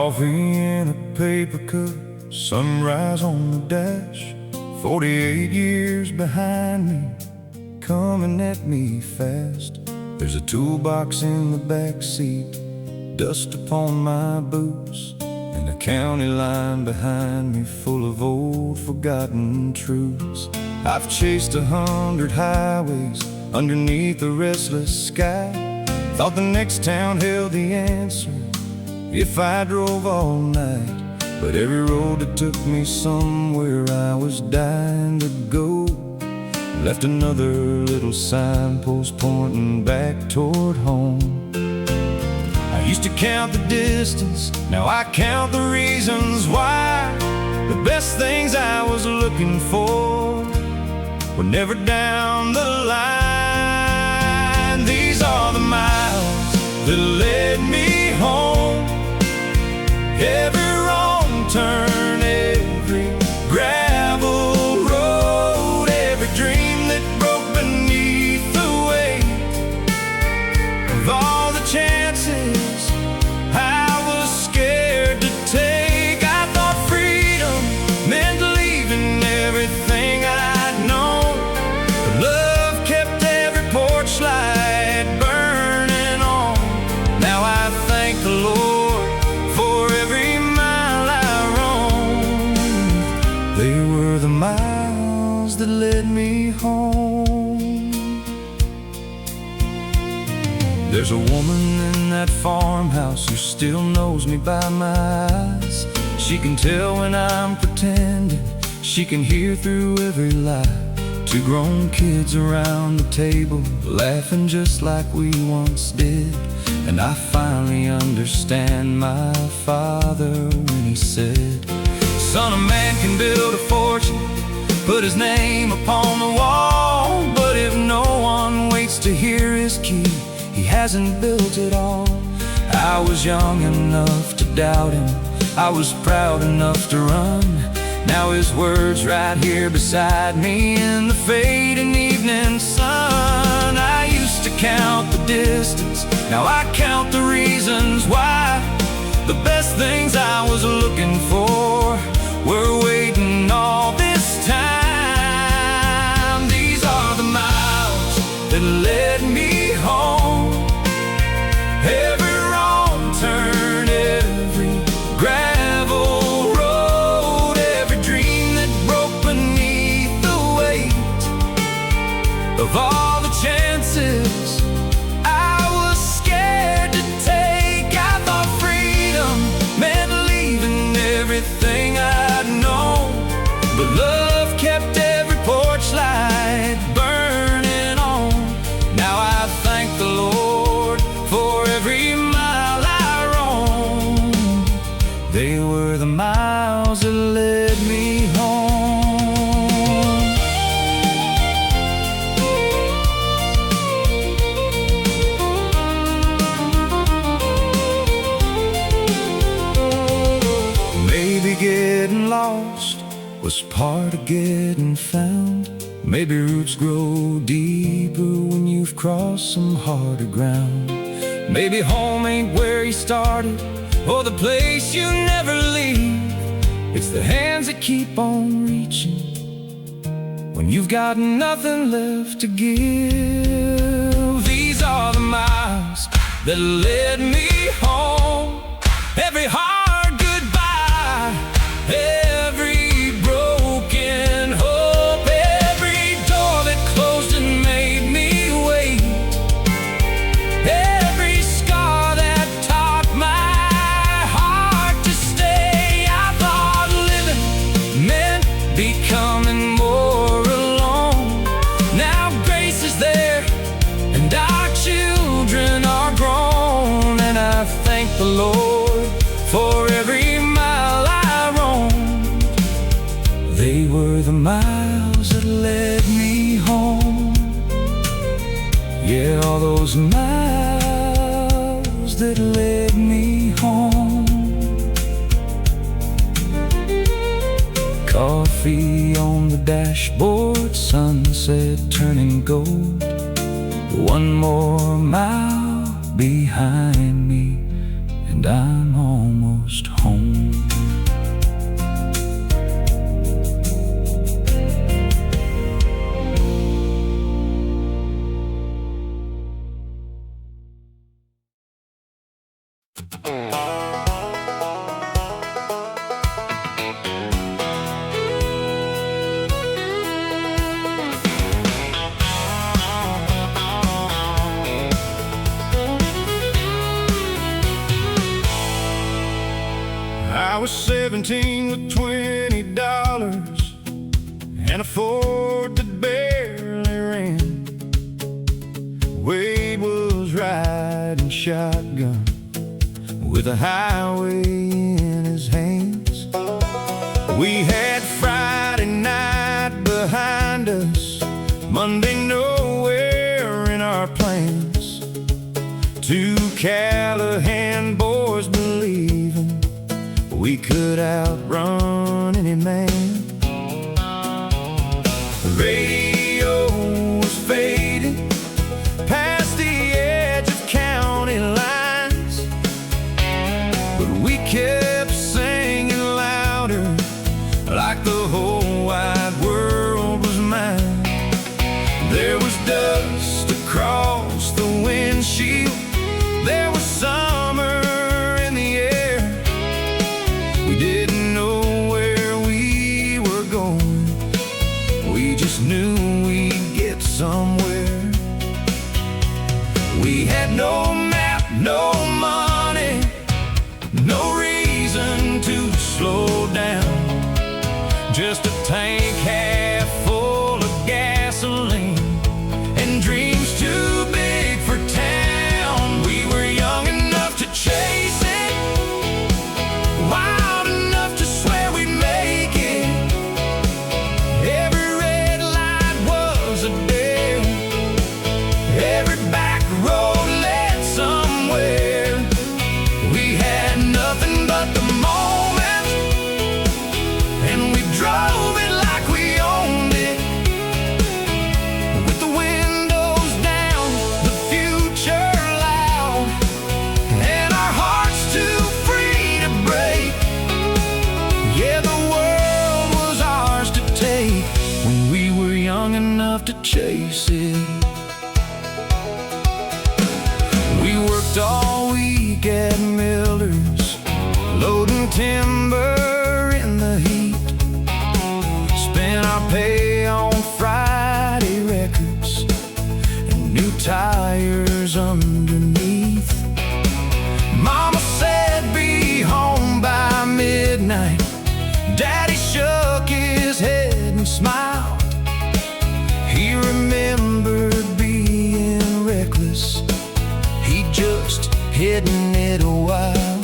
Coffee in a paper cup, sunrise on the dash. 48 years behind me, coming at me fast. There's a toolbox in the back seat, dust upon my boots, and a county line behind me full of old forgotten truths. I've chased 100 highways underneath a restless sky. Thought the next town held the answer if I drove all night. But every road that took me somewhere I was dying to go left another little signpost pointing back toward home. I used to count the distance, now I count the reasons why. The best things I was looking for were never down the line. These are the miles that led me home. Every wrong turn, every gravel road, every dream that broke beneath the weight of all the chances I was scared to take. I thought freedom meant leaving everything I'd known, but love kept every porch light burning on. Now I thank the Lord for every mile I roamed. They were the miles that led me home. There's a woman in that farmhouse who still knows me by my eyes. She can tell when I'm pretending, she can hear through every lie. Two grown kids around the table, laughing just like we once did. And I finally understand my father when he said, "Son, a man can build a fortune, put his name upon the wall, but if no one waits to hear his key, he hasn't built it all." I was young enough to doubt him, I was proud enough to run. Now his words right here beside me in the fading evening sun. I used to count the distance, now I count the reasons why. The best things I was looking for were waiting all this time. These are the miles that led me home. Every wrong turn, every gravel road, every dream that broke beneath the weight of all the chances I was scared to take. I thought freedom meant leaving everything I'd known, but love kept every porch light burning on. Now I thank the Lord for every mile I roamed. They were the miles that led me home. Maybe getting lost was part of getting found. Maybe roots grow deeper when you've crossed some harder ground. Maybe home ain't where you started, or the place you never leave. It's the hands that keep on reaching when you've got nothing left to give. These are the miles that led me home. Every hard goodbye, every broken hope, every door that closed and made me wait, every scar that taught my heart to stay. I thought living meant becoming more alone. Now Grace is there and our children are grown, and I thank the Lord for every mile I roamed. They were the miles that led me home. Yeah, all those miles that led me home. Coffee on the dashboard, sunset turning gold. One more mile behind me, and I'm almost home. was 17 with $20 and a Ford that barely ran. Wade was riding shotgun with a highway in his hands. We had Friday night behind us, Monday nowhere in our plans. Two Callahan boys believing we could outrun any man. The radio was fading past the edge of county lines, but we kept singing louder, like the whole wide world was mine. There was dust across the windshield, there was summer in the air. We didn't know where we were going, we just knew we'd get somewhere. We had no map, no money, no reason to slow down. Just a tank half full of gasoline and dreams too big for town. We were young enough to chase it, wild enough to swear we'd make it. Every red light was a dare, every back road led somewhere. We had nothing but the moment, and we drove it like we owned it. With the windows down, the future loud, and our hearts too free to break. Yeah, the world was ours to take when we were young enough to chase it. We worked all week at Miller's, loading timber in the heat. Spent our pay on Friday records and new tires underneath. Mama said be home by midnight. Daddy shook his head and smiled. He remembered being reckless, he just hidden it a while.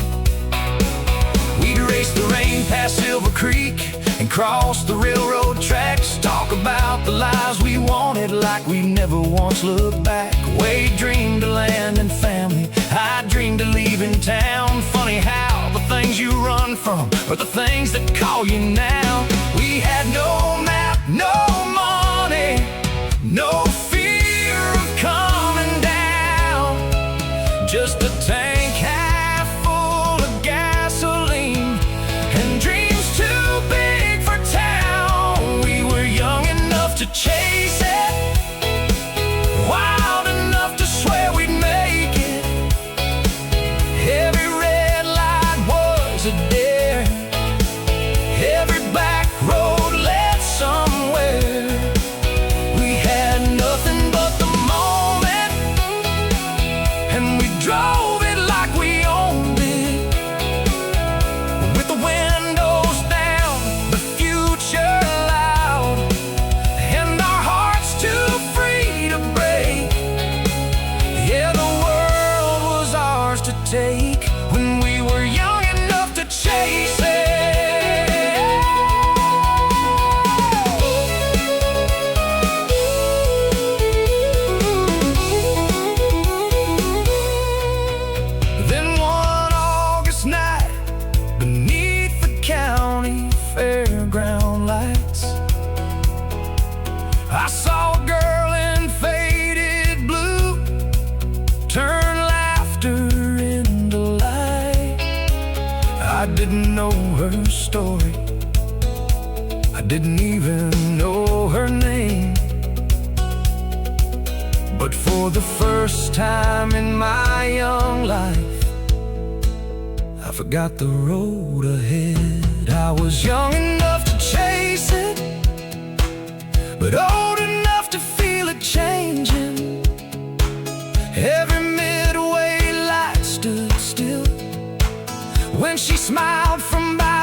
We'd race the rain past Silver Creek and cross the railroad tracks, talk about the lives we wanted like we never once looked back. Wade dreamed of land and family, I dreamed of leaving town. Funny how the things you run from are the things that call you now. We had no map, no money, no fear of coming down. Just a tank half full of gasoline and dreams too big for town. We were young enough to chase it, wild enough to swear we'd make it. Every red light was a dare, every back road led somewhere. We had nothing but the moment, and we drove it like we owned it. With the windows down, the future loud, and our hearts too free to break. Yeah, the world was ours to take when we were young enough to chase it. Then one August night, beneath the county fairground lights, I saw a girl in faded blue turn laughter into light. I didn't know her story, I didn't even know her name, but for the first time in my young life, I forgot the road ahead. I was young enough to chase it, but old enough to feel it changing. Every midway light stood still when she smiled from by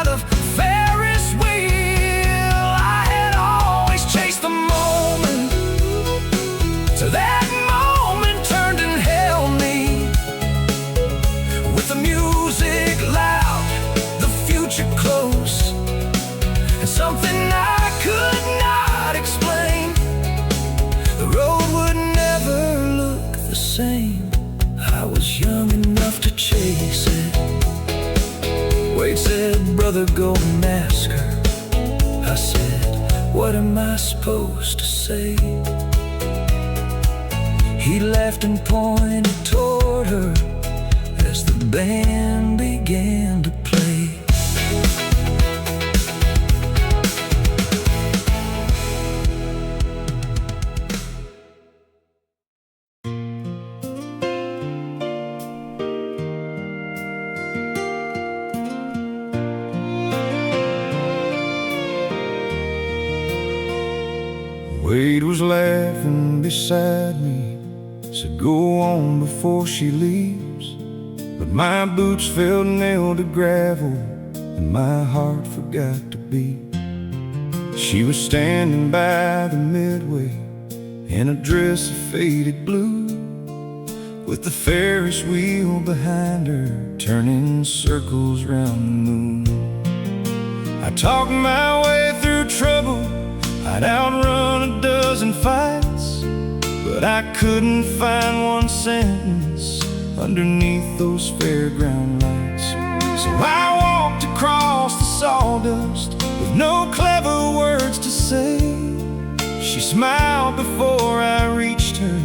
brother go and ask her. I said, what am I supposed to say? He laughed and pointed toward her as the band began to play. Wade was laughing beside me, said go on before she leaves. But my boots felt nailed to gravel and my heart forgot to beat. She was standing by the midway in a dress of faded blue, with the Ferris wheel behind her turning circles round the moon. I talked my way through trouble, I'd outrun a dozen fights, but I couldn't find one sentence underneath those fairground lights. So I walked across the sawdust with no clever words to say. She smiled before I reached her,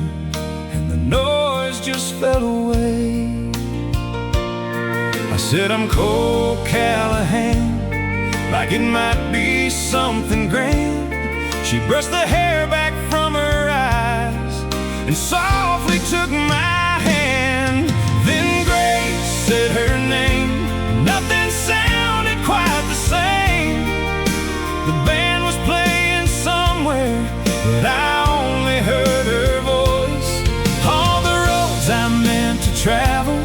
and the noise just fell away. I said, I'm Cole Callahan, like it might be something grand. She brushed the hair back from her eyes and softly took my hand. Then Grace said her name. Nothing sounded quite the same. The band was playing somewhere, but I only heard her voice. All the roads I meant to travel,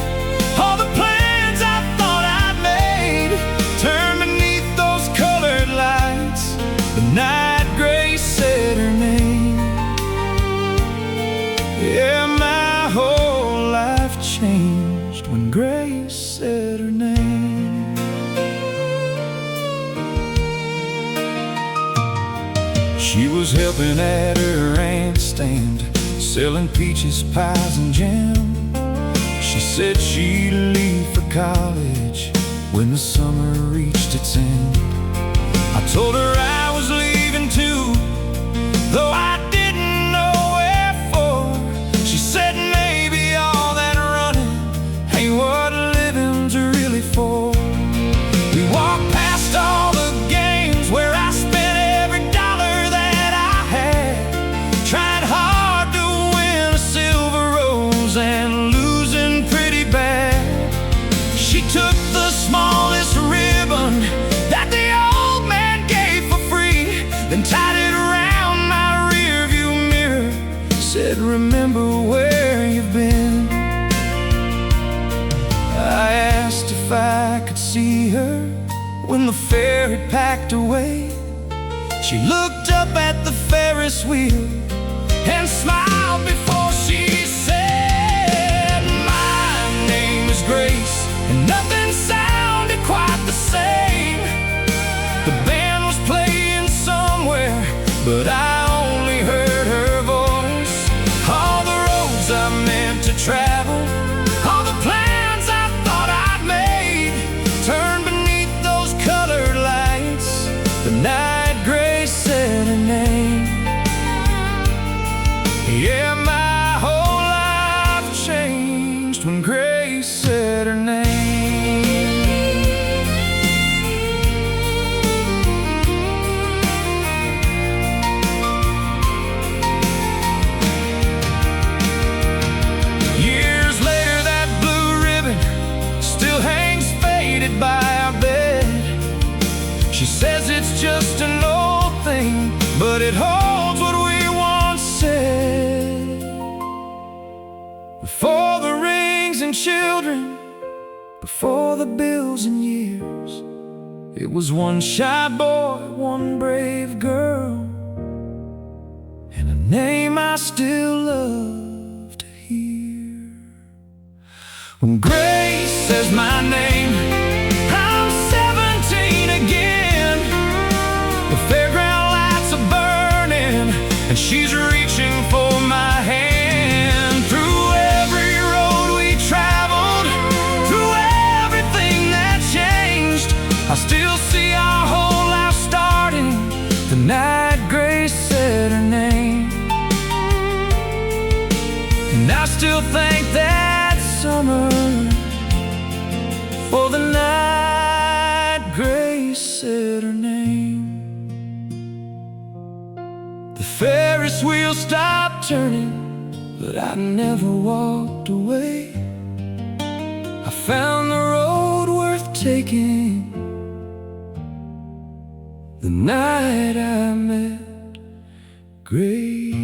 all the plans I thought I'd made, turned beneath those colored lights. The night Grace said her name. Yeah, my whole life changed when Grace said her name. She was helping at her aunt's stand, selling peaches, pies, and jam. She said she'd leave for college when the summer reached its end. I told her I was leaving too, though I didn't know where for. She said maybe all that running ain't what living's really for. We walked past all the games where I spent every dollar that I had, tried hard to win a silver rose and losing pretty bad. She took the smallest ribbon that the old man gave for free, then tied it around my rearview mirror, said, remember where you've been. I asked if I could see her when the fair had packed away. She looked up at the Ferris wheel and smiled before she said, my name is Grace, and nothing sounded quite the same. The band was playing somewhere, but I only heard her voice. All the roads I meant to travel, all the plans I thought I'd made, turned beneath those colored lights. The night Grace said her name. Yeah, my whole life changed when Grace said her name. By our bed, she says it's just an old thing, but it holds what we once said. Before the rings and children, before the bills and years, it was one shy boy, one brave girl, and a name I still love to hear. When Grace says my name, I'm 17 again. The fairground lights are burning, and she's reaching for my hand. Through every road we traveled, through everything that changed, I still And I still thank that summer for the night Grace said her name. The Ferris wheel stopped turning, but I never walked away. I found the road worth taking the night I met Grace.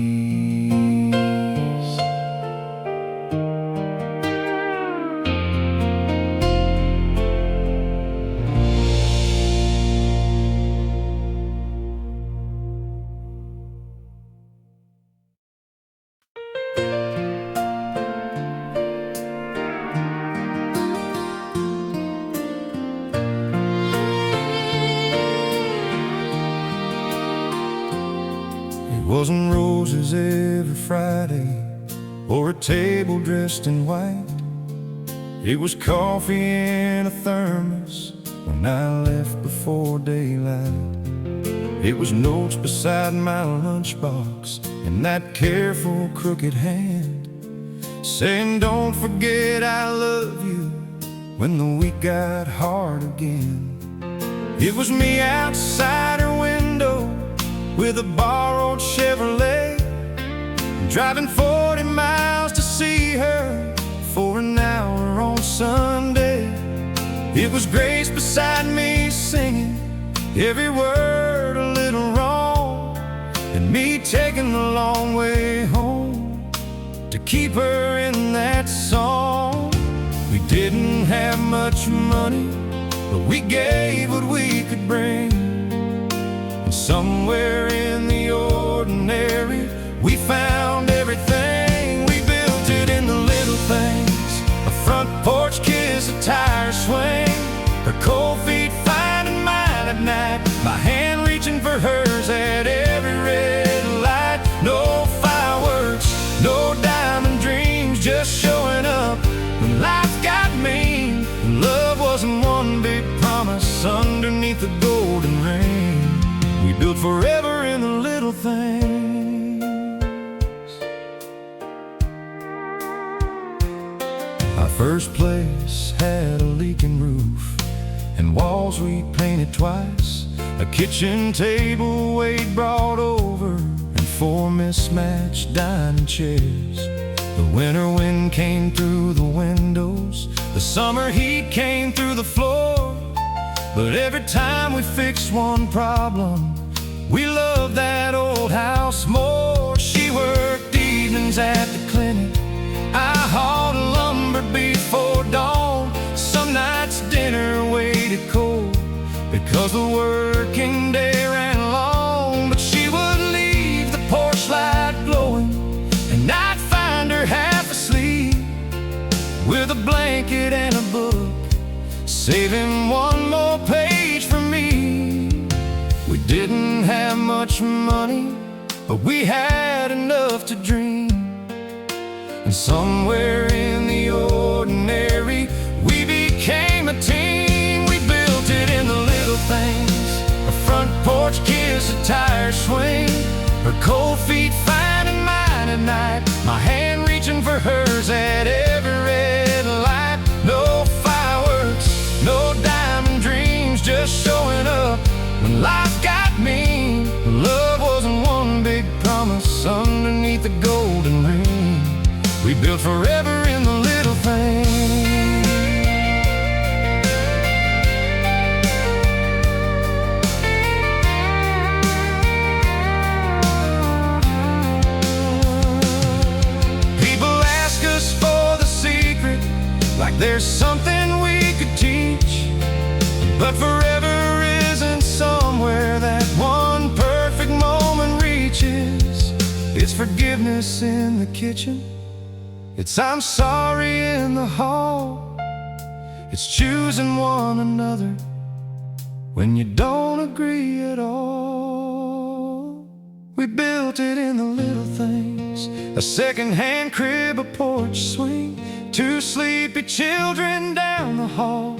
It wasn't roses every Friday or a table dressed in white. It was coffee in a thermos when I left before daylight. It was notes beside my lunchbox and that careful crooked hand saying, "Don't forget I love you," when the week got hard again. It was me outside her window with a borrowed Chevrolet, driving 40 miles to see her for an hour on Sunday. It was Grace beside me singing, every word a little wrong, and me taking the long way home to keep her in that song. We didn't have much money, but we gave what we could bring. And somewhere in the ordinary, we found everything. We built it in the little things: a front porch kiss, a tire swing, her cold feet finding mine at night, my hand reaching for hers at every red light. No fireworks, no diamond dreams, just showing up when life got mean. Love wasn't one big promise underneath the golden rain. We built forever in the little things. Our first place had a leaking roof and walls we painted twice, a kitchen table Wade brought over, and 4 mismatched dining chairs. The winter wind came through the windows, the summer heat came through the floor. But every time we fixed one problem, we loved that old house more. She worked evenings at the clinic, I hauled lumber before dawn. Some nights dinner waited cold because the working day ran long. But she would leave the porch light glowing, and I'd find her half asleep with a blanket and a book, saving one more page for me. We didn't have much money, but we had enough to dream. And somewhere in the ordinary, we became a team. We built it in the little things: a front porch kiss, a tire swing, her cold feet finding mine at night, my hand reaching for hers at every red light. No fireworks, no diamond dreams, just showing up when life got mean. Love wasn't one big promise underneath the golden rain. We built forever in the little things. People ask us for the secret, like there's something we could teach. But forever isn't somewhere that one perfect moment reaches. It's forgiveness in the kitchen, it's I'm sorry in the hall. It's choosing one another when you don't agree at all. We built it in the little things: a second-hand crib, a porch swing, 2 sleepy children down the hall,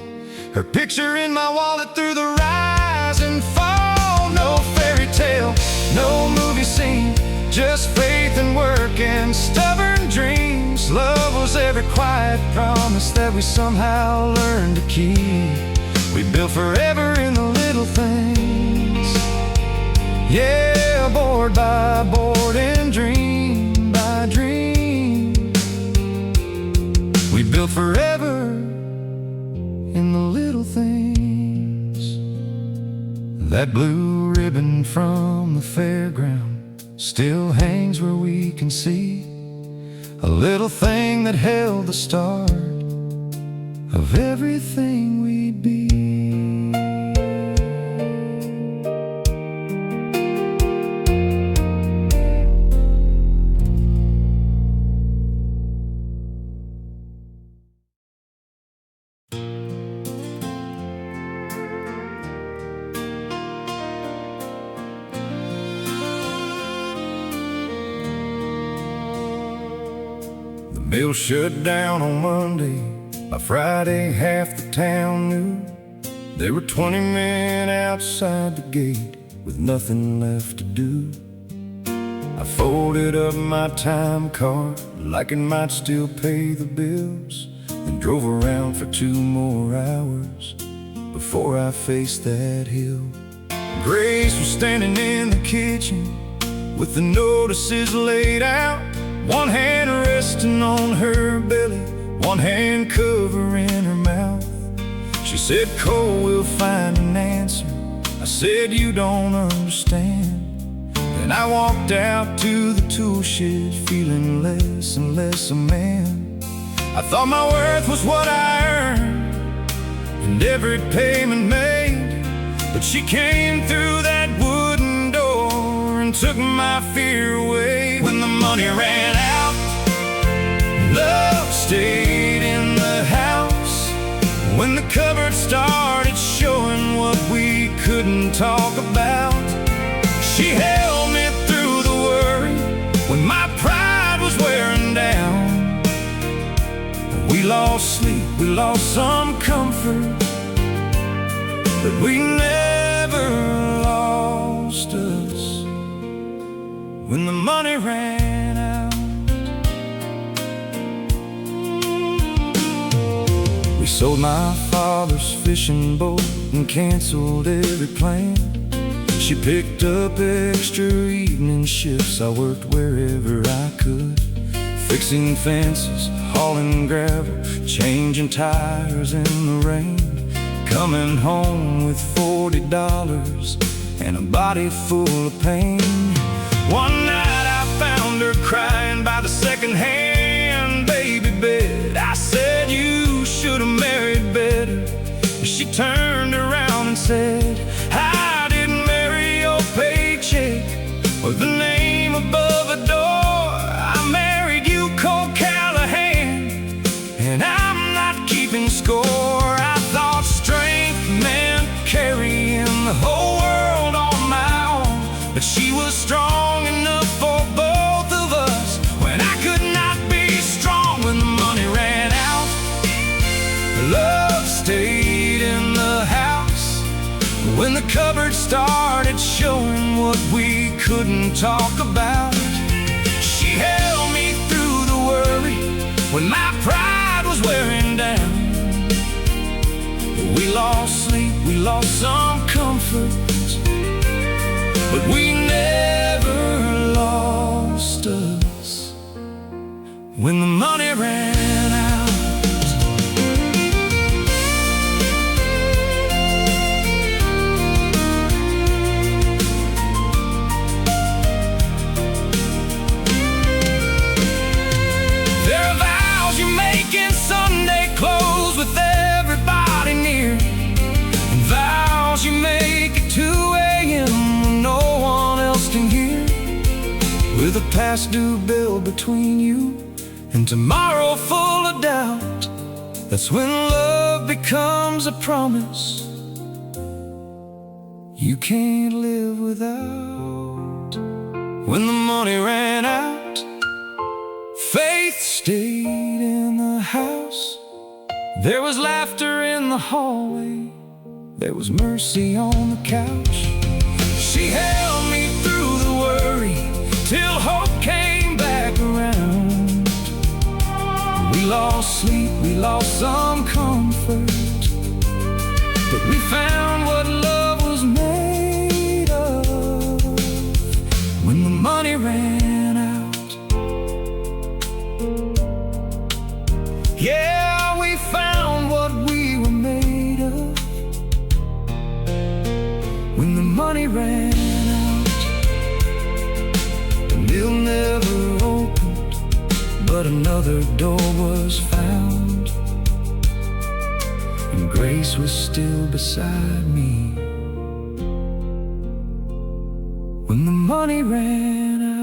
her picture in my wallet through the rise and fall. No fairy tale, no movie scene, just faith and work and stubborn dreams. every quiet promise that we somehow learned to keep. We built forever in the little things. Yeah, board by board and dream by dream. We built forever in the little things. That blue ribbon from the fairground still hangs where we can see a little thing that held the start of everything we'd be. Mill shut down on Monday. By Friday, half the town knew. There were 20 men outside the gate with nothing left to do. I folded up my time card like it might still pay the bills, and drove around for 2 more hours before I faced that hill. Grace was standing in the kitchen with the notices laid out, one hand resting on her belly, one hand covering her mouth. She said, Cole, we'll find an answer. I said, you don't understand. Then I walked out to the tool shed, feeling less and less a man. I thought my worth was what I earned and every payment made. But she came through that wooden door and took my fear away. When the money ran out, love stayed in the house. When the cupboard started showing what we couldn't talk about, she held me through the worry when my pride was wearing down. We lost sleep, we lost some comfort, but we never lost us when the money ran out. We sold my father's fishing boat and canceled every plan. She picked up extra evening shifts. I worked wherever I could, fixing fences, hauling gravel, changing tires in the rain, coming home with $40 and a body full of pain. One night I found her crying by the second-hand baby bed. I said, you should have married better. She turned around and said, I didn't marry your paycheck or the name above a door. I married you, Cole Callahan, and I'm not keeping score. I thought strength meant carrying the whole world on my own, but she was strong enough for both of us when I could not be strong. When the money ran out, love stayed in the house. When the cupboard started showing what we couldn't talk about, she held me through the worry when my pride was wearing down. We lost sleep, we lost some comfort, but we never lost us when the money ran out. There are vows you make in Sunday clothes with everybody near, and vows you make at 2 a.m. when no one else can hear, with a past due bill between you and tomorrow full of doubt. That's when love becomes a promise you can't live without. When the money ran out, faith stayed in the house. There was laughter in the hallway, there was mercy on the couch. She held me through the worry till hope came back around. We lost sleep, we lost some comfort, but we found what love was made of. When the money ran out, yeah, we found what we were made of. When the money ran out, the mill never opened, but another door was found, and Grace was still beside me. When the money ran out.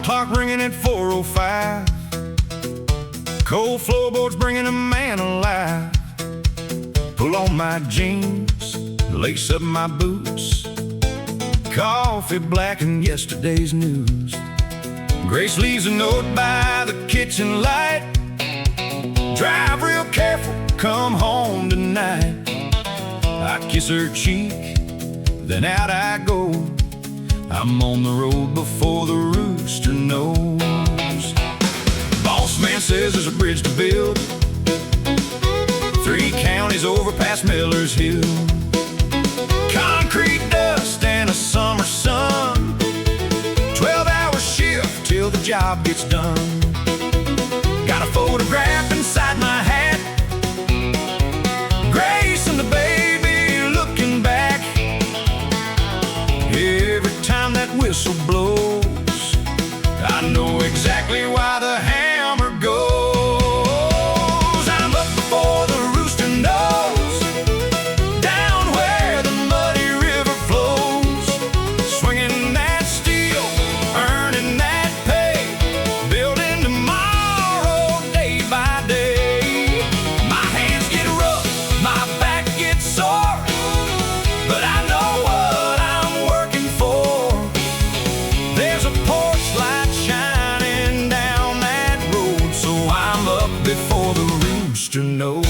Clock ringing at 4:05. Cold floorboards bringing a man alive. Pull on my jeans, lace up my boots. Coffee blackened yesterday's news. Grace leaves a note by the kitchen light. Drive real careful, come home tonight. I kiss her cheek, then out I go. I'm on the road before the rooster knows. Boss man says there's a bridge to build, 3 counties over past Miller's Hill. Concrete dust and a summer sun, 12-hour shift till the job gets done. Got a photograph inside my hat, Grace and the baby looking back. Every time that whistle blows, I know exactly why the hammer goes. I'm up before the rooster knows, down where the muddy river flows, swinging that steel, earning that pay, building tomorrow day by day. My hands get rough, my back gets sore, but I know what I'm working for. There's a porch light shining down that road, so I'm up before the rooster knows.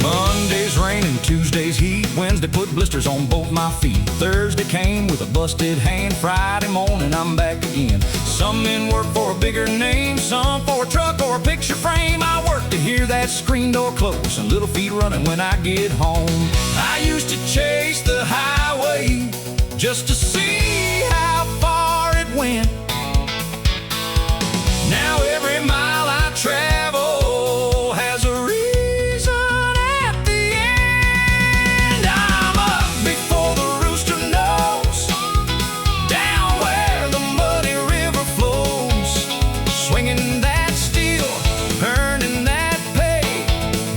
Monday's raining, Tuesday's heat, Wednesday put blisters on both my feet. Thursday came with a busted hand, Friday morning I'm back again. Some men work for a bigger name, some for a truck or a picture frame. I work to hear that screen door close and little feet running when I get home. I used to chase the highway just to see how far it went. Now every mile I travel has a reason at the end. I'm up before the rooster knows, down where the muddy river flows, swinging that steel, earning that pay,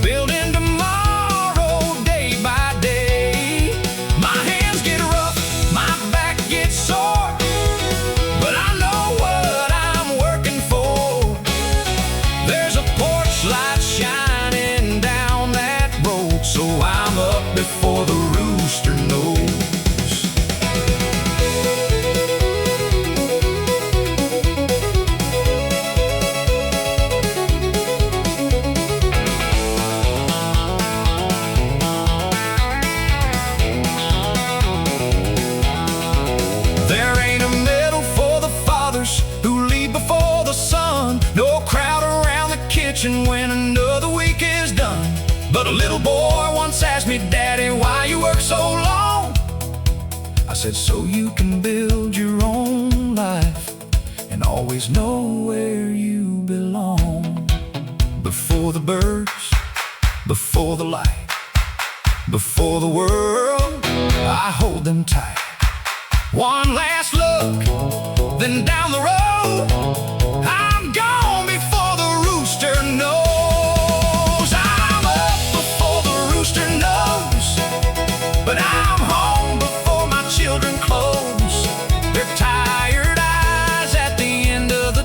building tomorrow day by day. My hands get rough, my back gets sore, but I know what I'm working for. There's a porch light shining down that road, so I'm up before the rooster knows. There ain't a medal for the fathers who lead before the sun, no crowd around the kitchen when another week is done. But a little boy once asked me, Daddy, why you work so long? I said, so you can build your own life and always know where you belong. Before the birds, before the light, before the world, I hold them tight. One last look, then down the road, I'm gone before the rooster knows. I'm up before the rooster knows, but I'm home before my children close their tired eyes at the end of the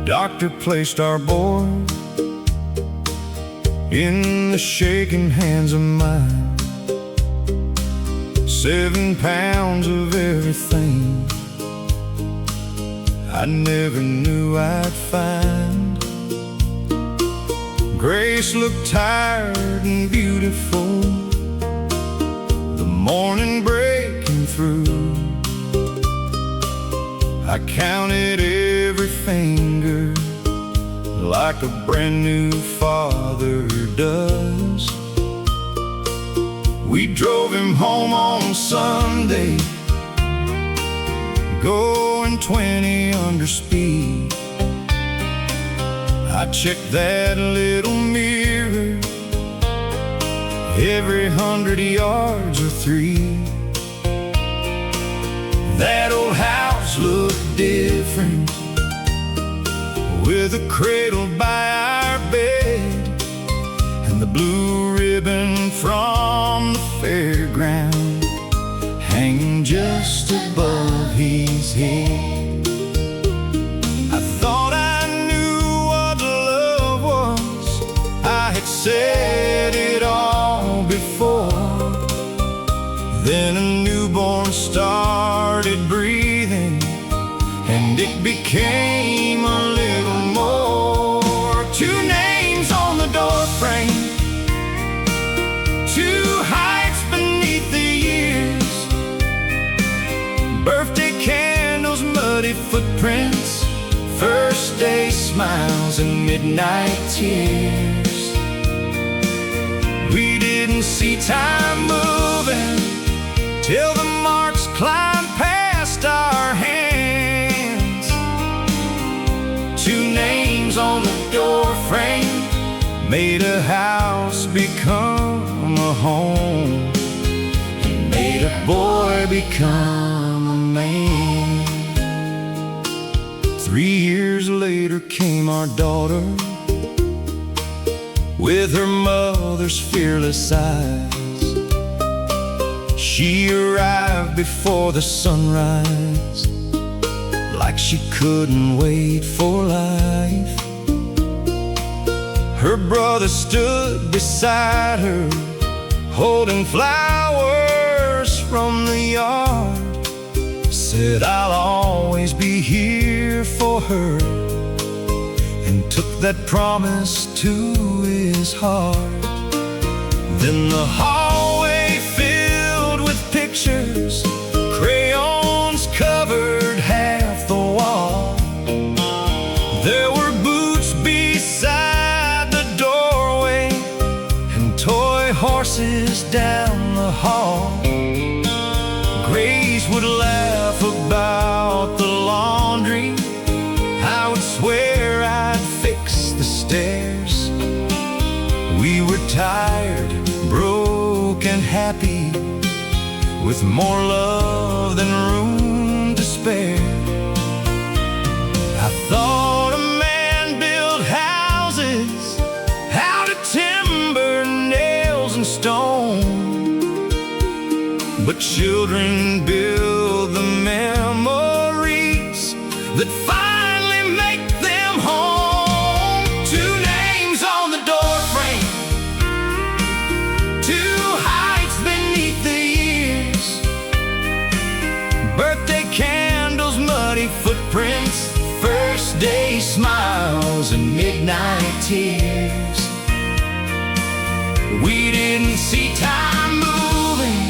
doctor placed our boy in the shaking hands of mine. 7 pounds of everything I never knew I'd find. Grace looked tired and beautiful, the morning breaking through. I counted every finger like a brand new father does. We drove him home on Sunday, going 20 under speed. I checked that little mirror every 100 yards or 3. That old house looked different, with a cradle by our bed and the blue ribbon from the fairground hanging just above his head. I thought I knew what love was, I had said it all before. Then a newborn started breathing, and it became a little more. 2 names on the door frame, 2 heights beneath the years, birthday candles, muddy footprints, first day smiles and midnight tears. We didn't see time moving till the marks climbed past our hands. 2 names on the door frame made a house become a home, and made a boy become a man. 3 years later came our daughter, with her mother's fearless eyes. She arrived before the sunrise, like she couldn't wait for life. Her brother stood beside her, holding flowers from the yard, said, "I'll always be here for her," and took that promise to his heart. Then the hallway filled with pictures, crayons covered half the wall. There were boots beside the doorway, and toy horses down the hall. Grace would laugh about the laundry, I would swear I'd fix the stairs. We were tired, broke and happy, with more love than room to spare. I thought a man built houses out of timber, nails and stone, but children build the memories that finally make them home. 2 names on the door frame, 2 heights beneath the years, birthday candles, muddy footprints, first day smiles and midnight tears. We didn't see time moving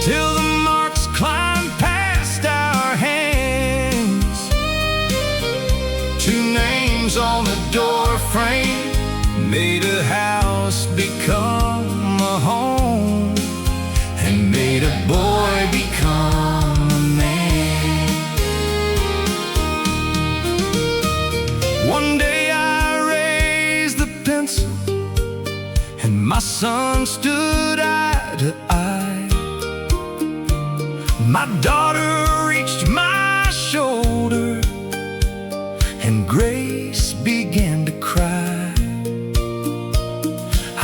till the marks climbed past our hands. 2 names on the door frame made a house become a home, and made a boy become a man. One day I raised the pencil, and my son stood eye to eye. My daughter reached my shoulder, and Grace began to cry.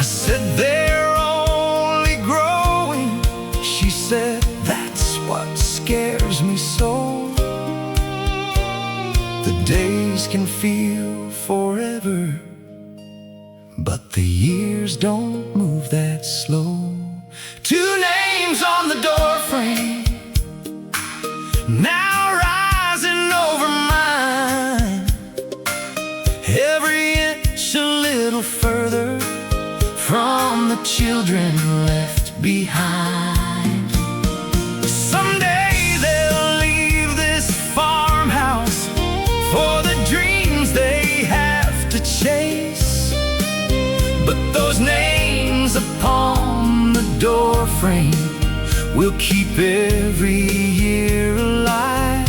I said, "They're only growing." She said, "That's what scares me so." The days can feel forever, but the years don't move that slow. Two names on the doorframe, now rising over mine. Every inch a little further from the children left behind. Someday they'll leave this farmhouse for the dreams they have to chase, but those names upon the doorframe will keep every year alive,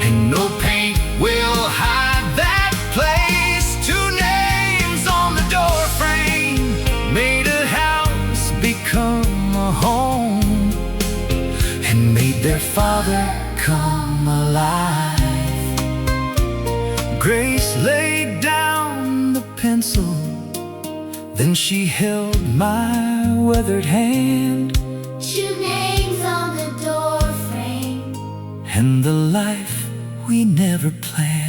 and no paint will hide that place. Two names on the doorframe made a house become a home, and made their father come alive. Grace laid down the pencil, then she held my weathered hand. Two names on the doorframe, and the life we never planned.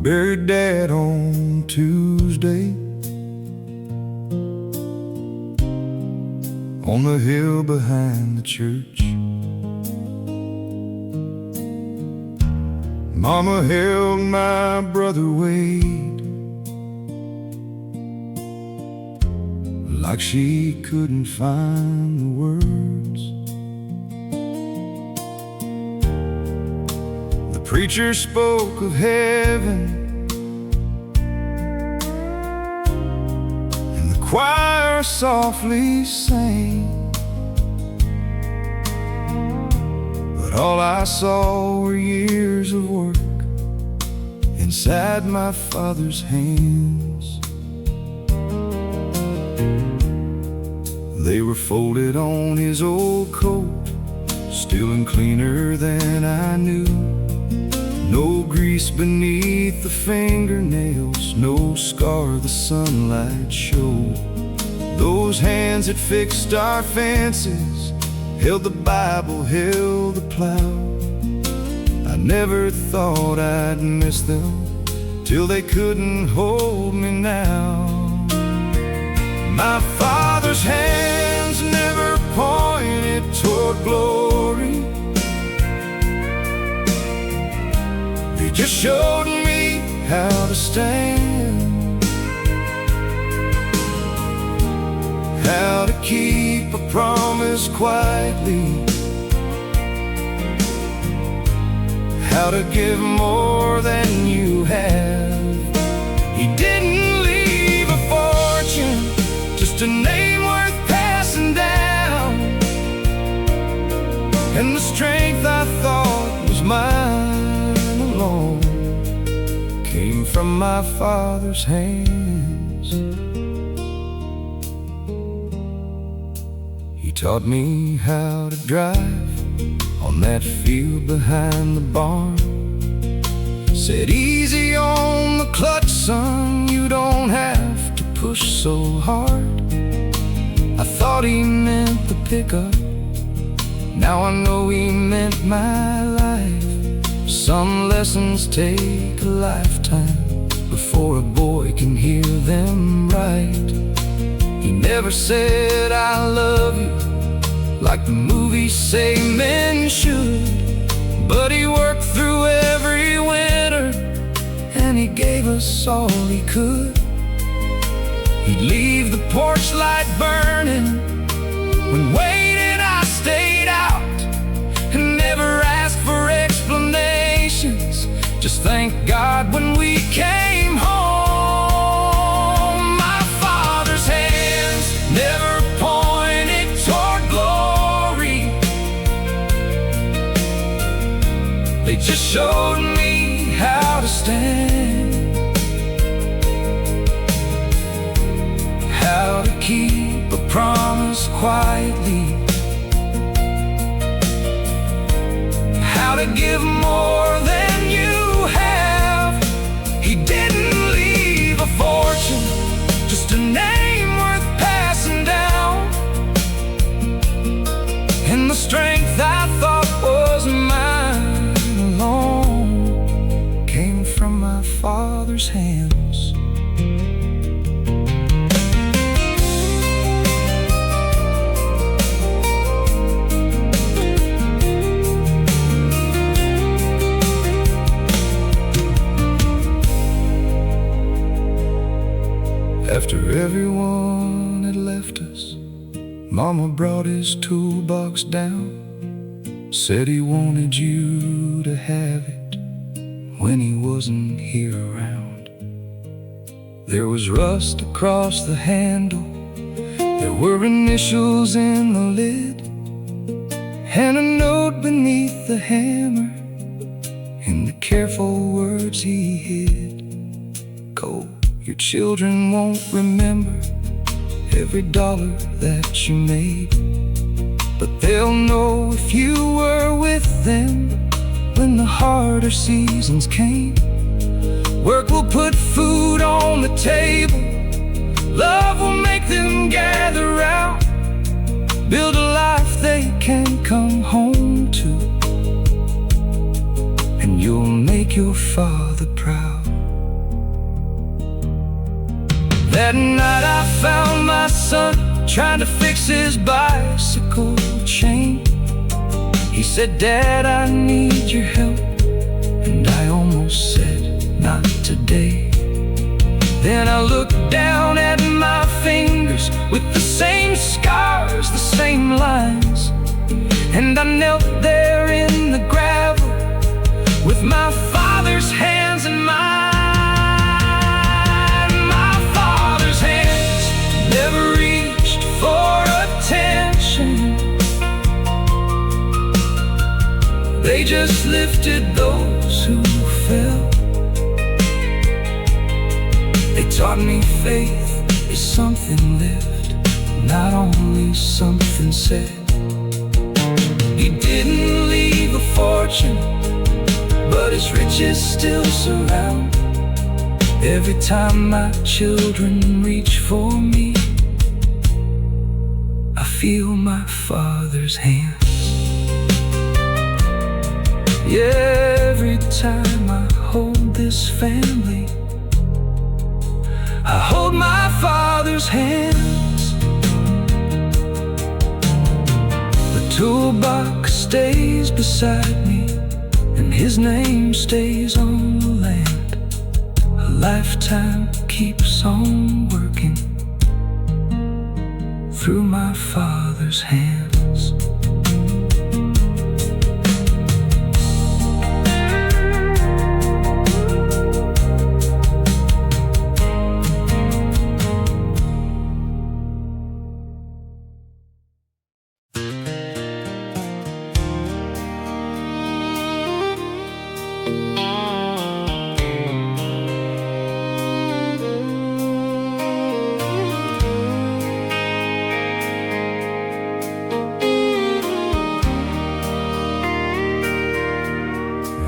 Buried Dad on Tuesday on the hill behind the church. Mama held my brother Wade like she couldn't find the words. The preacher spoke of heaven, choir softly sang, but all I saw were years of work inside my father's hands. They were folded on his old coat, still and cleaner than I knew. No grease beneath the fingernails, no scar the sunlight showed. Those hands that fixed our fences, held the Bible, held the plow. I never thought I'd miss them till they couldn't hold me now. My father's hands never pointed toward glory, they just showed me how to stand, how to keep a promise quietly, how to give more than you have. He didn't leave a fortune, just a name worth passing down, and the strength I thought was mine alone came from my father's hands. He taught me how to drive on that field behind the barn. Said, easy on the clutch, son, you don't have to push so hard. I thought he meant the pickup, now I know he meant my life. Some lessons take a lifetime before a boy can hear them right. He never said I love you like the movies say men should, but he worked through every winter and he gave us all he could. He'd leave the porch light burning, when waiting I stayed out, and never asked for explanations, just thank God when we came home. My father's hands never pointed toward glory, they just showed me how to stand, how to keep a promise quietly, how to give more than you have. He didn't leave a fortune, just a name worth passing down. And the strength I thought was mine alone came from my father's hands. After everyone had left us, Mama brought his toolbox down, said he wanted you to have it when he wasn't here around. There was rust across the handle, there were initials in the lid, and a note beneath the hammer, and the careful words he hid. Cole, your children won't remember every dollar that you made, but they'll know if you were with them when the harder seasons came. Work will put food on the table, love will make them gather round, build a life they can come home to, and you'll make your father proud. That night I found my son trying to fix his bicycle chain. He said, "Dad, I need your help." And I almost said, "Not today." Then I looked down at my fingers with the same scars, the same lines, and I knelt there in the gravel with my father's hands in mine. Never reached for attention, they just lifted those who fell. They taught me faith is something lived, not only something said. He didn't leave a fortune, but his riches still surround. Every time my children reach for me, I feel my father's hands. Yeah, every time I hold this family, I hold my father's hands. The toolbox stays beside me, and his name stays on the land. A lifetime keeps on working through my father's hands.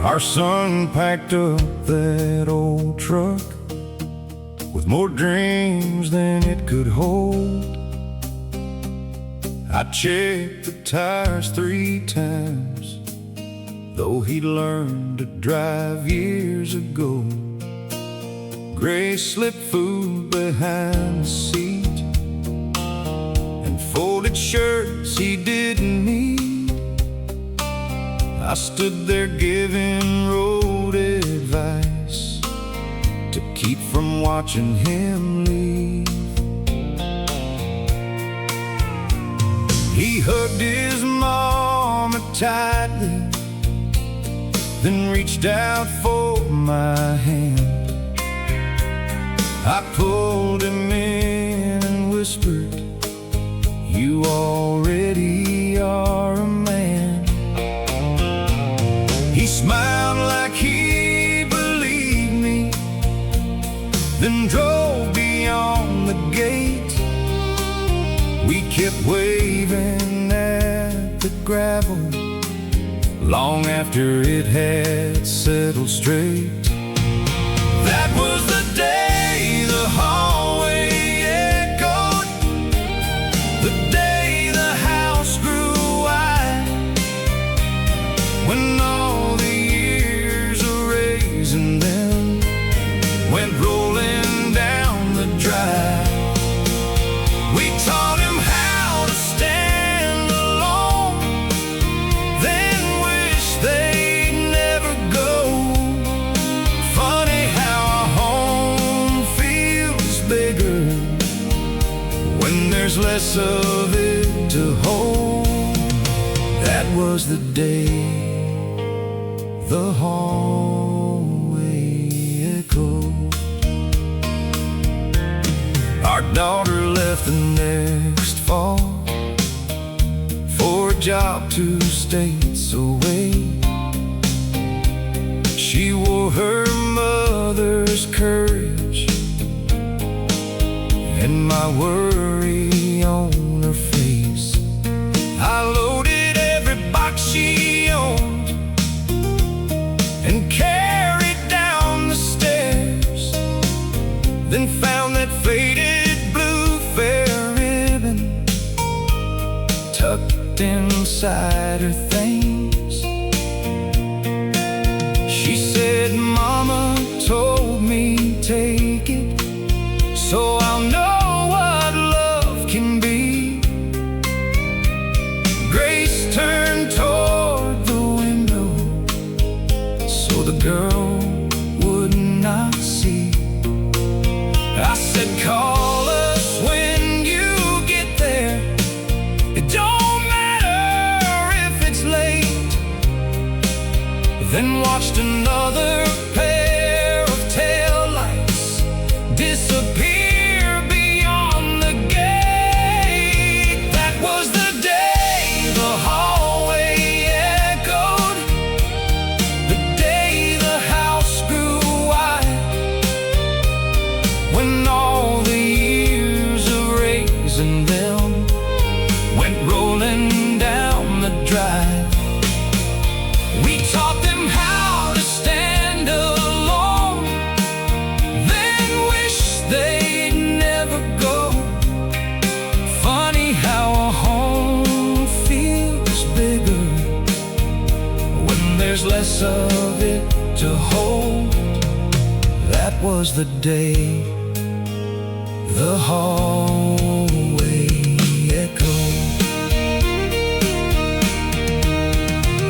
Our son packed up that old truck with more dreams than it could hold. I checked the tires 3 times, though he learned to drive years ago. Grace slipped food behind the seat and folded shirts he didn't need. I stood there giving road advice to keep from watching him leave. He hugged his mama tightly, then reached out for my hand. I pulled him in and whispered, "You already are a man." He smiled like he believed me, then drove beyond the gate. We kept waving at the gravel long after it had settled straight. That was the day the hallway echoed, the day the house grew wide, when all the years of raising them went rolling down the drive. We taught him how to stand alone, then wish they'd never go. Funny how a home feels bigger when there's less of it to hold. That was the day the hallway echoed. Our daughter left the next fall for a job 2 states away. She wore her mother's courage and my worry on her face. I loaded every box she owned and carried down the stairs, then found that faded blue fair ribbon tucked inside her things. She said, "Mama told me take it, so I'll know what love can be." Grace turned toward the window so the girl would not see. I said, "Call us when you get there. It don't matter if it's late." Then watched another pair of taillights disappear beyond the gate. That was the day the hallway echoed, the day the house grew wide, when all the years of raising them went rolling down the drive. We taught them how to stand alone, then wish they'd never go. Funny how a home feels bigger when there's less of it to hold. That was the day the hallway echoed.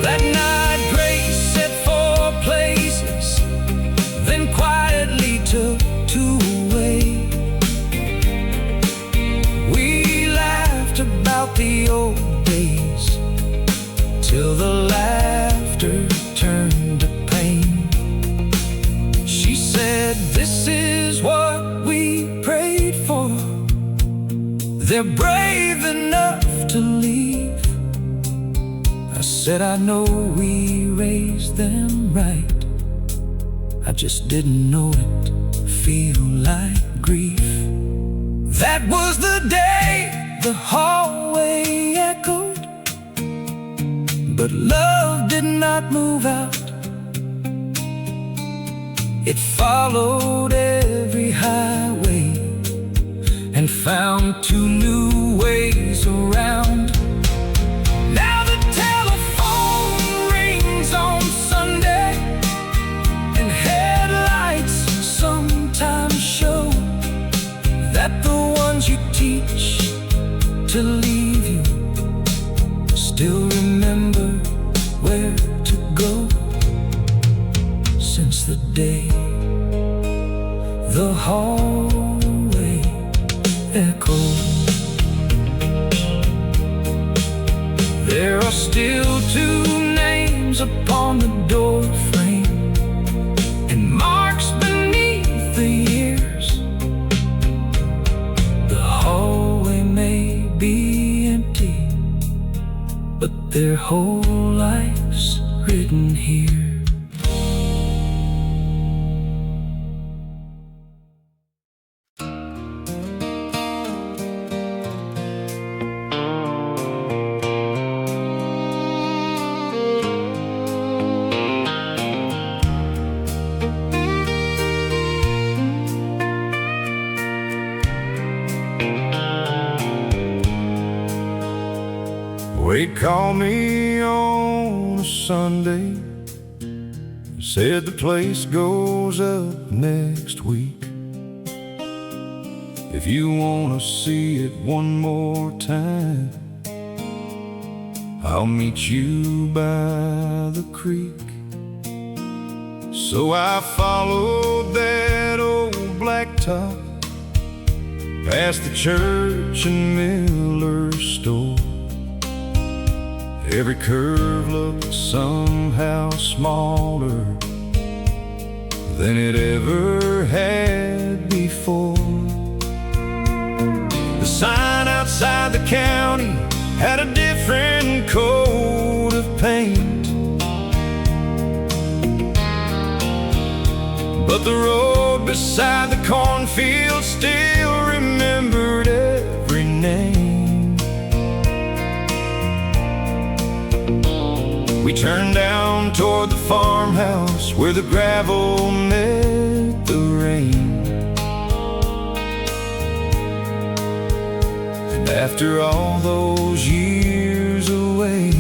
That night Grace set 4 places, then quietly took 2 away. We laughed about the old days till the laughter turned to pain. She said, "This is what we prayed for. They're brave enough to leave." I said, "I know we raised them right. I just didn't know it feel like grief." That was the day the hallway echoed, but love did not move out. It followed every highway and found 2 new ways around. Now the telephone rings on Sunday, and headlights sometimes show that the ones you teach to leave you still remember where to go. Since the day the hallway echoed, there are still 2 names upon the door frame and marks beneath the years. The hallway may be empty, but their whole life's written here. Wade called me on a Sunday, said the place goes up next week. If you wanna see it one more time, I'll meet you by the creek. So I followed that old blacktop past the church and Miller's store. Every curve looked somehow smaller than it ever had before. The sign outside the county had a different coat of paint, but the road beside the cornfield still remembered every name. We turned down toward the farmhouse where the gravel met the rain. And after all those years away,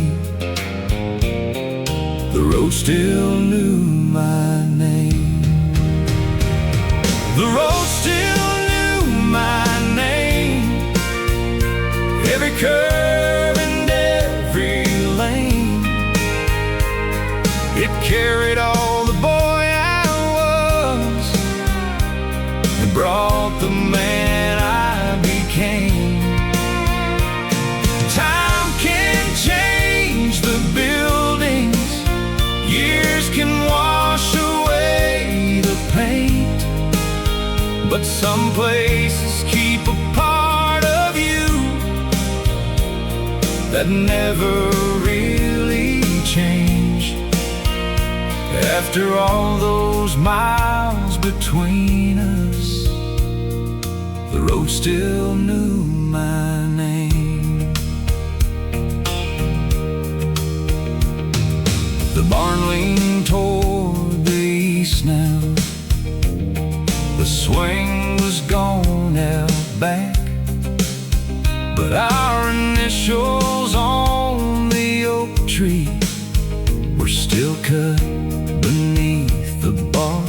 the road still knew my name. The road still knew my name. Every curve and every lane, it carried all the boy I was and brought the man I became. Time can change the buildings, years can wash away the paint, but some places keep a part of you that never really change. After all those miles between us, the road still knew my name. The barn leaned toward the east now. The swing was gone out back, but our initials on the oak tree were still cut beneath the bark.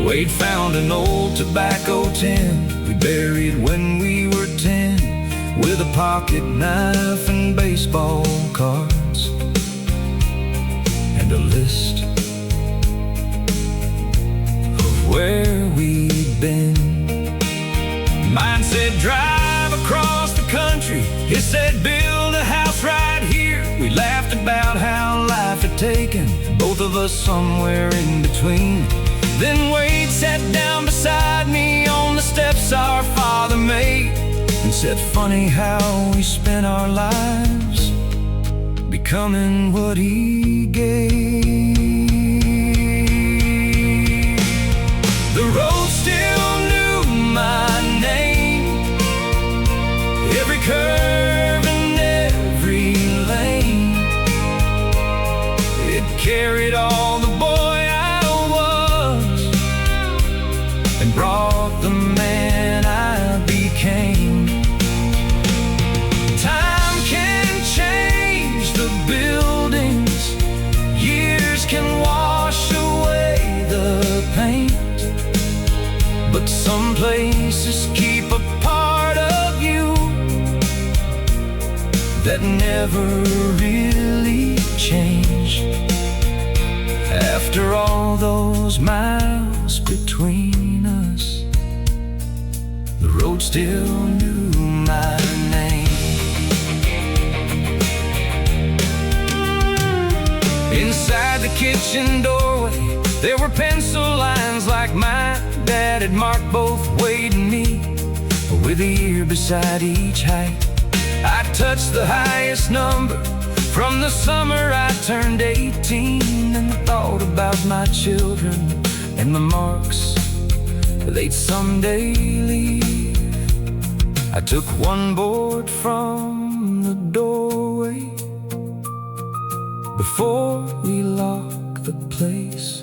Wade found an old tobacco tin we buried when we were 10, with a pocket knife and baseball cards and a list where we'd been. Mine said drive across the country, his said build a house right here. We laughed about how life had taken both of us somewhere in between. Then Wade sat down beside me on the steps our father made and said, funny how we spent our lives becoming what he gave. The road still knew my name. Every curve and every lane, it carried all the boy I was and brought the man I became. Time can change the buildings, years can wash away the paint, but some places keep a part of you that never really change. After all those miles between us, the road still knew my name. Inside the kitchen doorway, there were pencil lines like my dad had marked both Wade and me, with a year beside each height. I touched the highest number from the summer I turned 18, and thought about my children and the marks they'd someday leave. I took one board from the doorway before we locked the place.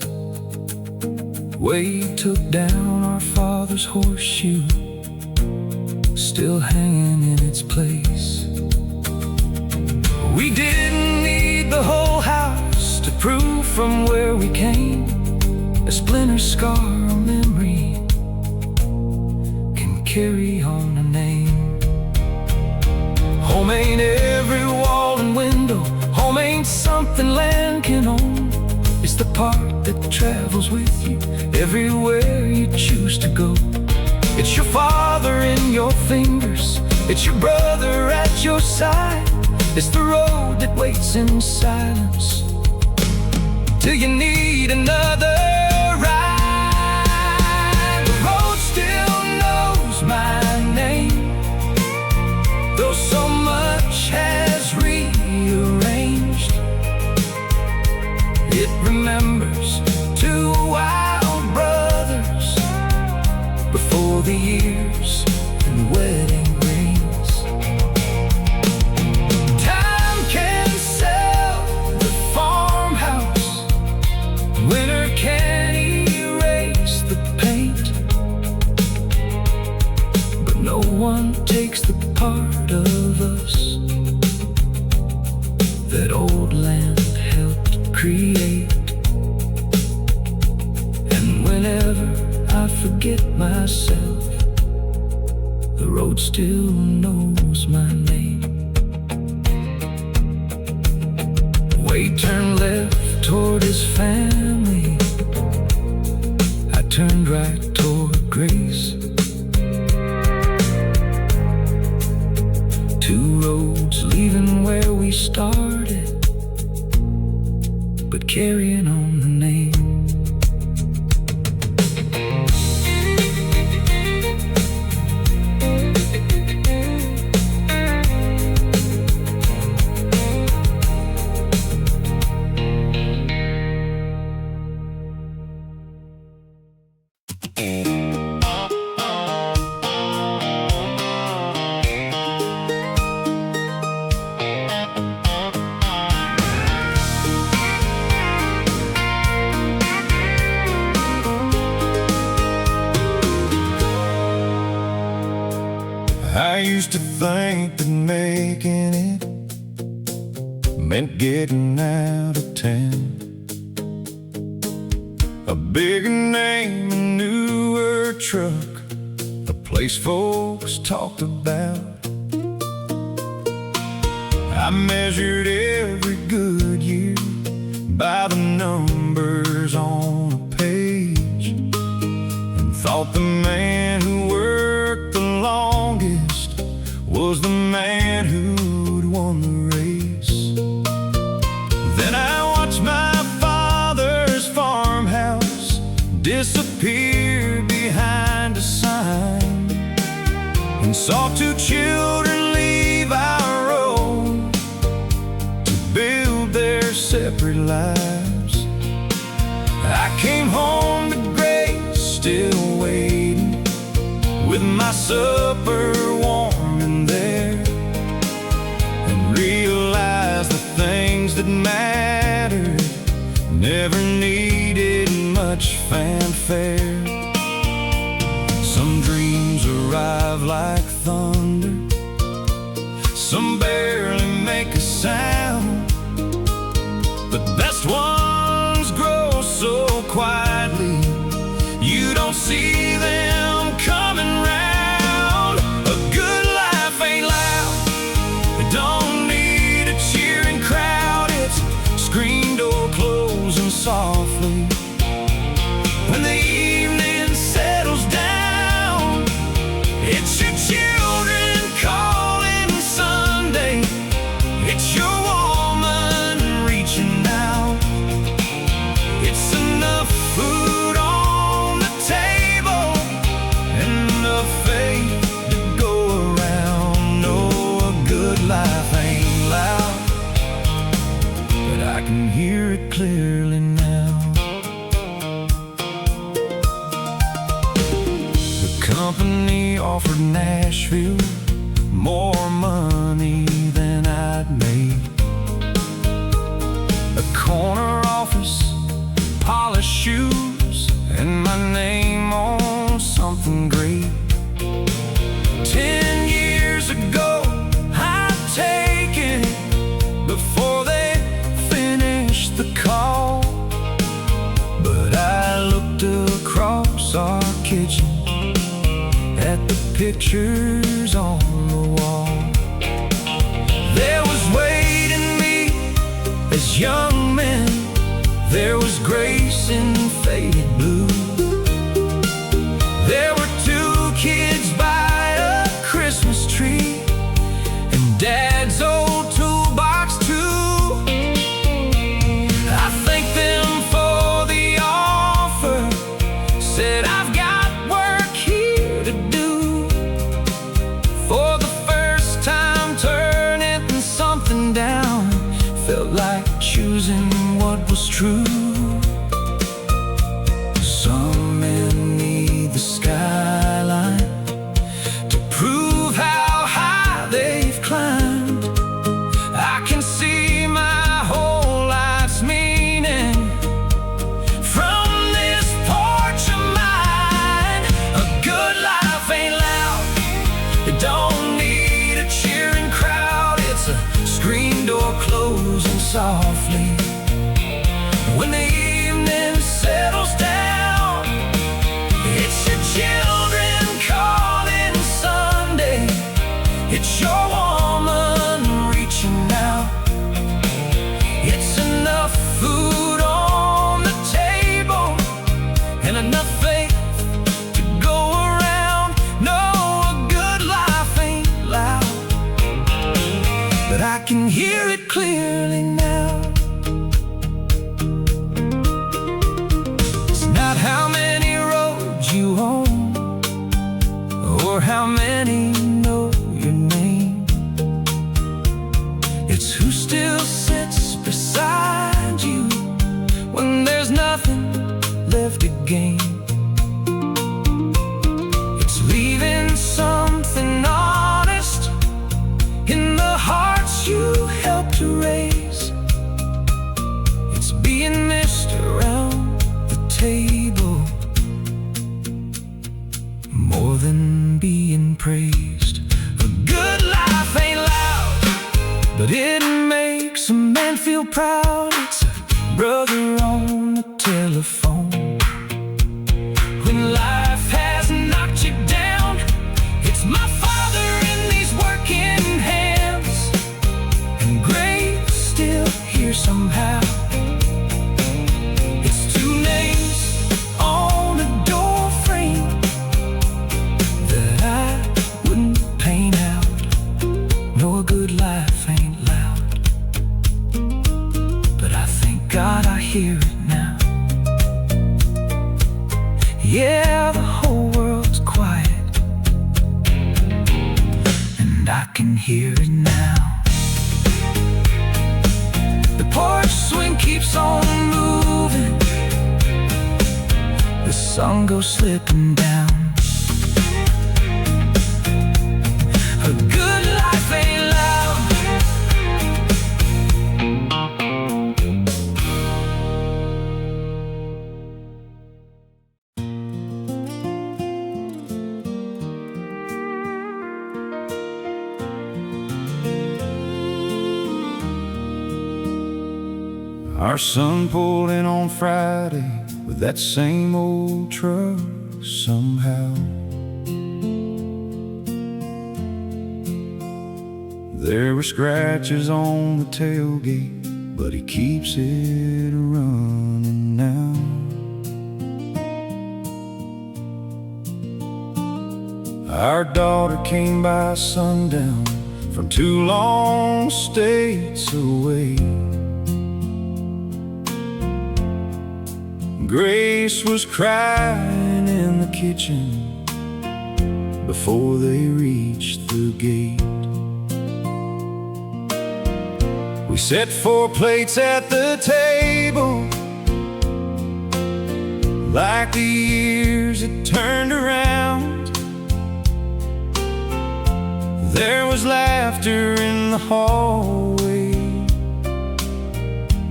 Wade took down our father's horseshoe, still hanging in its place. scar or memory can carry on a name. Home ain't every wall and window. Home ain't something land can own. It's the part that travels with you everywhere you choose to go. It's your father in your fingers. It's your brother at your side. It's the road that waits in silence till you need another ride. The road still knows my name, though so much has rearranged. It remembers two wild brothers before the years and wedding rings. Time can sell the farmhouse, winter can erase the paint, but no one takes the part of us that old land helped create. And whenever I forget myself, the road still knows my name. Wade turned left toward his family. I turned right toward Grace. Two roads leaving where we started, but carrying on the name. I used to think that making it meant getting out of town. A bigger name, a newer truck, a place folks talked about. I measured every good year by the numbers on a page, and thought the man who worked the longest was the man who'd won the race. Then I watched my father's farmhouse disappear behind a sign, and saw two children leave our road to build their separate lives. I came home to Grace still waiting, with my supper warm in there, and realized the things that mattered never needed much fanfare. Some dreams arrive like thunder, some barely make a sound, but best ones grow so quietly you don't see them coming round. A good life ain't loud, it don't need a cheering crowd. It's screen door closing softly when the evening settles down. It's your children calling Sunday, it's your woman reaching out. It's enough food on the table and enough faith to go around. No, a good life ain't loud, but I can hear it clearly now. The company offered Nashville more money than I'd made. A corner office, polished shoes, and my name on something great. 10 years ago I'd taken it before they finished the call, but I looked up pictures on the wall. There was Wade and me as young men. There was Grace in faded blue. There were two kids by a Christmas tree and Dad's old toolbox too. I thanked them for the offer, said I've got work here to do. For the first time turning something down felt like choosing what was true. Some men need the skyline to prove how high they've climbed. I can see my whole life's meaning from this porch of mine. A good life ain't loud, it don't need a cheering crowd. It's a screen door closing softly when the evening settles down. It's your children calling Sunday, it's your woman reaching out. It's enough food on the table and enough faith to go around. No, a good life ain't loud, but I can hear it clearly now. It's not how many roads you own or how many know your name. It's who still sits beside you when there's nothing left to gain. It's leaving something honest in the hearts you helped to raise. It's being missed around the table more than being praised. A good life ain't loud, but it makes a man feel proud. It's a brother on the telephone when life has knocked you down. It's my father in these working hands, and Grace still here somehow. It's two names on a door frame that I wouldn't paint out. No, a good life ain't loud, but I thank God I hear it now. Yeah, the whole world's quiet, and I can hear it now. The porch swing keeps on moving, the sun goes slipping down. A good life ain't loud. Our son pulled in on Friday with that same old truck somehow. There were scratches on the tailgate, but he keeps it running now. Our daughter came by sundown from 2 long states away. Grace was crying in the kitchen before they reached the gate. We set 4 plates at the table, like the years had turned around. There was laughter in the hallway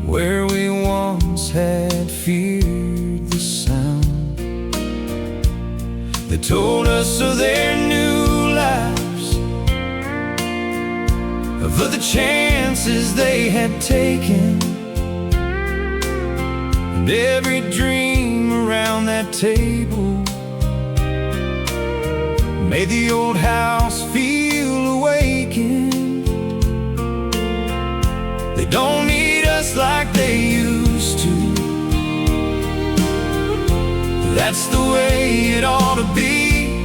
where we once had feared the sound. They told us of their new lives, of the chances they had taken, and every dream around that table May the old house feel awakened. They don't need us like they used to. That's the way it ought to be.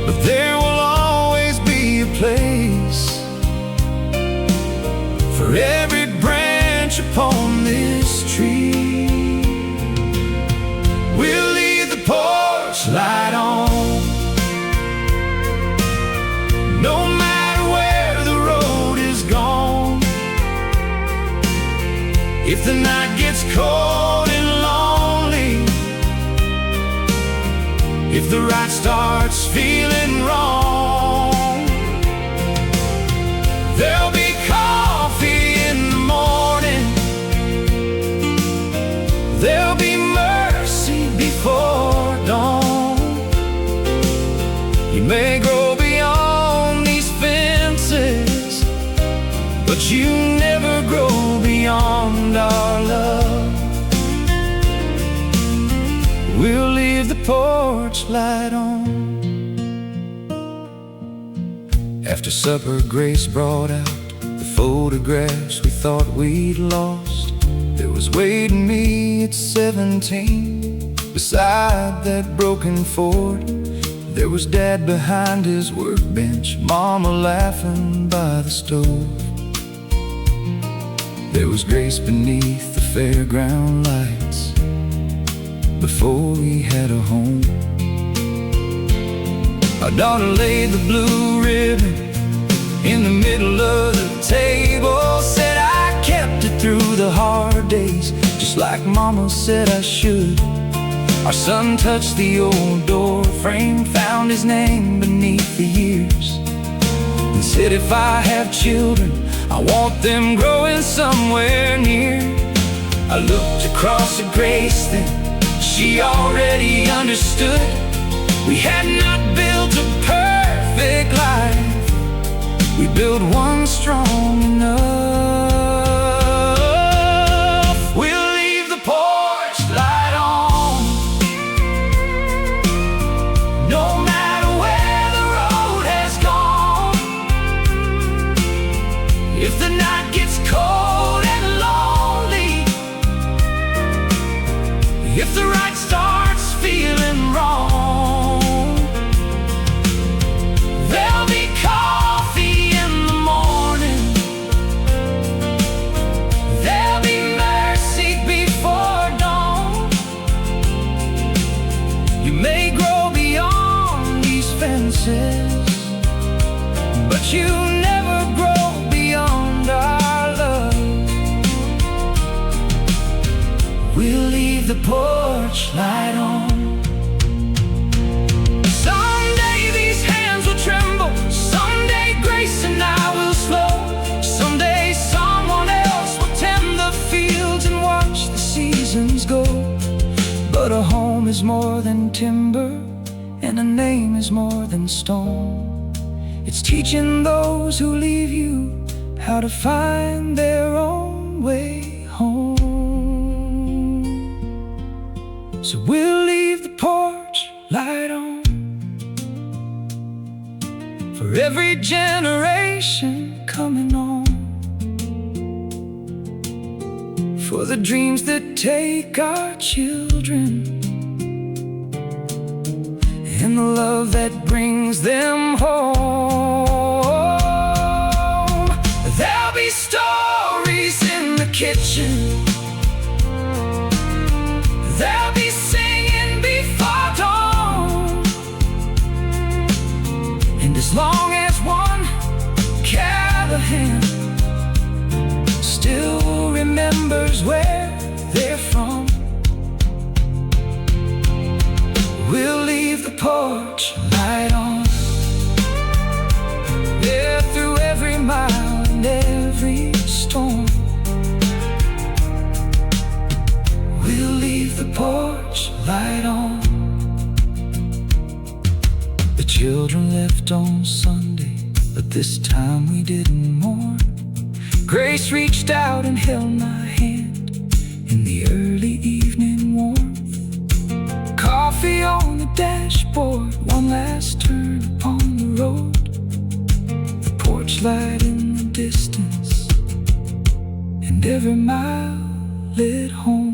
But there will always be a place for every branch upon this tree. We'll leave the porch light on, no matter where the road is gone. If the night gets cold and lonely, if the right starts feeling wrong, there'll be coffee in the morning, there'll be mercy before dawn. You may grow beyond these fences, but you never grow beyond our love. We'll leave the porch light on. After supper, Grace brought out the photographs we thought we'd lost. There was Wade and me at 17 beside that broken Ford. There was Dad behind his workbench, Mama laughing by the stove. There was Grace beneath the fairground lights before we had a home. Our daughter laid the blue ribbon in the middle of the table, said I kept it through the hard days, just like Mama said I should. Our son touched the old door frame, found his name beneath the years, and said if I have children, I want them growing somewhere near. I looked across at Grace then, she already understood. We had not built a perfect life, we built one strong enough. We'll leave the porch light on, no matter where the road has gone. If the night gets cold and lonely, if the right starts feeling wrong, there'll be coffee in the morning, there'll be mercy before dawn. You may grow beyond these fences, but you never grow beyond our love. We'll leave the porch light on. Someday these hands will tremble, someday Grace and I will slow, someday someone else will tend the fields and watch the seasons go. But a home is more than timber, and a name is more than stone. It's teaching those who leave you how to find their own way home. So we'll leave the porch light on for every generation coming on, for the dreams that take our children, and the love that brings them home. There'll be stories in the kitchen, there'll be singing before dawn, and as long as one Callahan still remembers where they're from, we'll leave the porch light on. There through every mile and every storm, we'll leave the porch light on. The children left on Sunday, but this time we didn't mourn. Grace reached out and held my hand in the early evening warmth. Coffee on the dashboard, one last turn upon the road. The porch light in the distance, and every mile lit home.